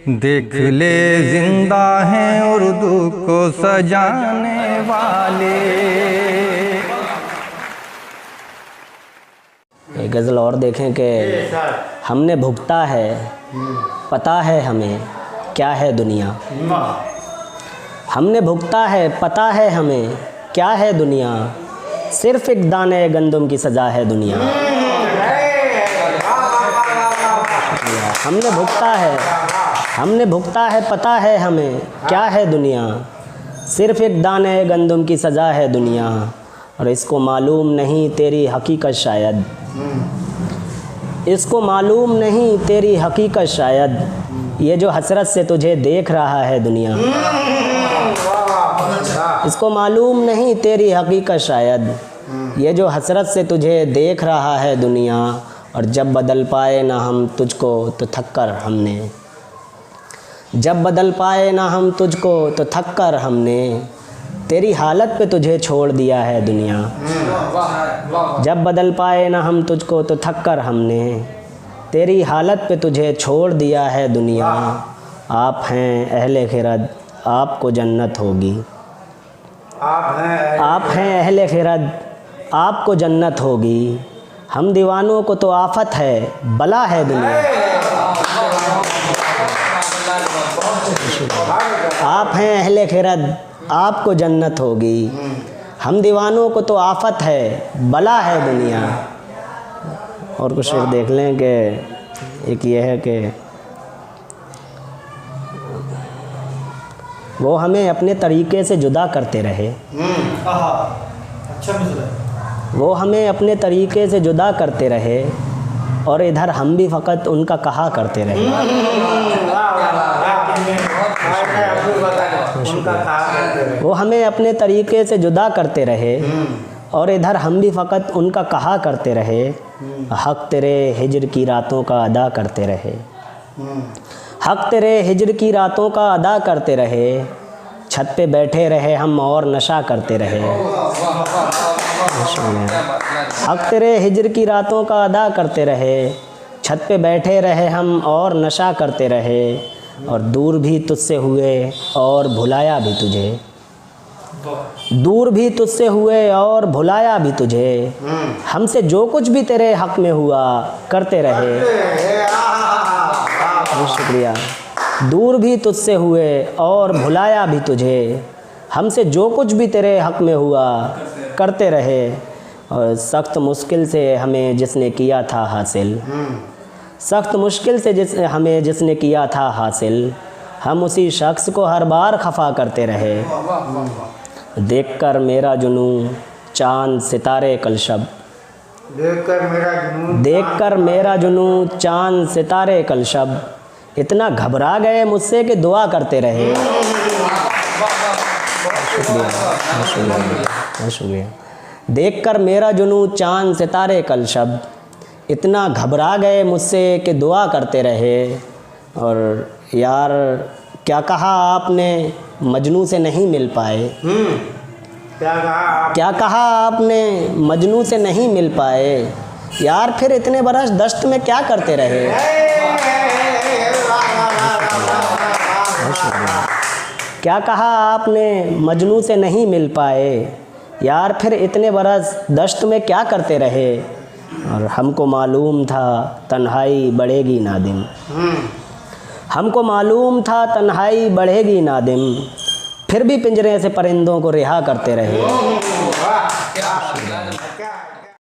देख ले जिंदा हैं उर्दू को सजाने वाले। एक गज़ल और देखें कि हमने भुगता है, पता है हमें क्या है दुनिया। हमने भुगता है, पता है हमें क्या है दुनिया, सिर्फ एक दाने गंदम की सज़ा है दुनिया। हमने भुगता है, पता है हमें क्या है दुनिया, सिर्फ एक दाने गंदम की सज़ा है दुनिया। और इसको मालूम नहीं तेरी हकीकत शायद, इसको मालूम नहीं तेरी हकीकत शायद, ये जो हसरत से तुझे देख रहा है दुनिया। इसको मालूम नहीं तेरी हकीकत शायद, ये जो हसरत से तुझे देख रहा है दुनिया। और जब बदल पाए ना हम तुझको तो थक कर हमने, जब बदल पाए ना हम तुझको तो थक कर हमने, तेरी हालत पे तुझे छोड़ दिया है दुनिया। जब बदल पाए ना हम तुझको तो थक कर हमने, तेरी हालत पे तुझे छोड़ दिया है दुनिया। आप हैं अहले खिरद, आपको जन्नत होगी। आप हैं अहले खिरद, आपको जन्नत होगी। हम दीवानों को तो आफत है, बला है दुनिया। आप हैं अहले खिरद, आपको जन्नत होगी। हम दीवानों को तो आफत है, बला है दुनिया। और कुछ शेर देख लें कि एक ये है कि वो हमें अपने तरीके से जुदा करते रहे। अच्छा मिसरा है। वो हमें अपने तरीके से जुदा करते रहे, और इधर हम भी फ़कत उनका कहा करते रहे। वो हमें अपने तरीके से जुदा करते रहे, और इधर हम भी फ़कत उनका कहा करते रहे। हक़ तेरे हिज्र की रातों का अदा करते रहे, हक़ तेरे हिज्र की रातों का अदा करते रहे। छत पे बैठे रहे हम और नशा करते रहे। हक़ तेरे हिज्र की रातों का अदा करते रहे। छत पे बैठे रहे हम और नशा करते रहे। और दूर भी तुझसे हुए और भुलाया भी तुझे, दूर भी तुझसे हुए और भुलाया भी तुझे। हमसे जो कुछ भी तेरे हक़ में हुआ करते रहे। शुक्रिया। दूर भी तुझसे हुए और भुलाया भी तुझे, हमसे जो कुछ भी तेरे हक़ में हुआ करते रहे। और सख्त मुश्किल से हमें जिसने किया था हासिल, सख्त मुश्किल से हमें जिसने किया था हासिल, हम उसी शख्स को हर बार खफा करते रहे। देखकर मेरा जुनू चाँद सितारे कल शब, देखकर मेरा जुनू चाँद सितारे कल शब, इतना घबरा गए मुझसे कि दुआ करते रहे। शुक्रिया। देखकर मेरा जुनू चाँद सितारे कल शब, इतना घबरा गए मुझसे कि दुआ करते रहे। और यार क्या कहा आपने मजनू से नहीं मिल पाए, क्या कहा आपने मजनू से नहीं मिल पाए। यार फिर इतने बरस दश्त में क्या करते रहे। क्या कहा आपने मजनू से नहीं मिल पाए। यार फिर इतने बरस दश्त में क्या करते रहे। और हमको मालूम था तन्हाई बढ़ेगी नादिम, हमको मालूम था तन्हाई बढ़ेगी नादिम, फिर भी पिंजरे से परिंदों को रिहा करते रहे।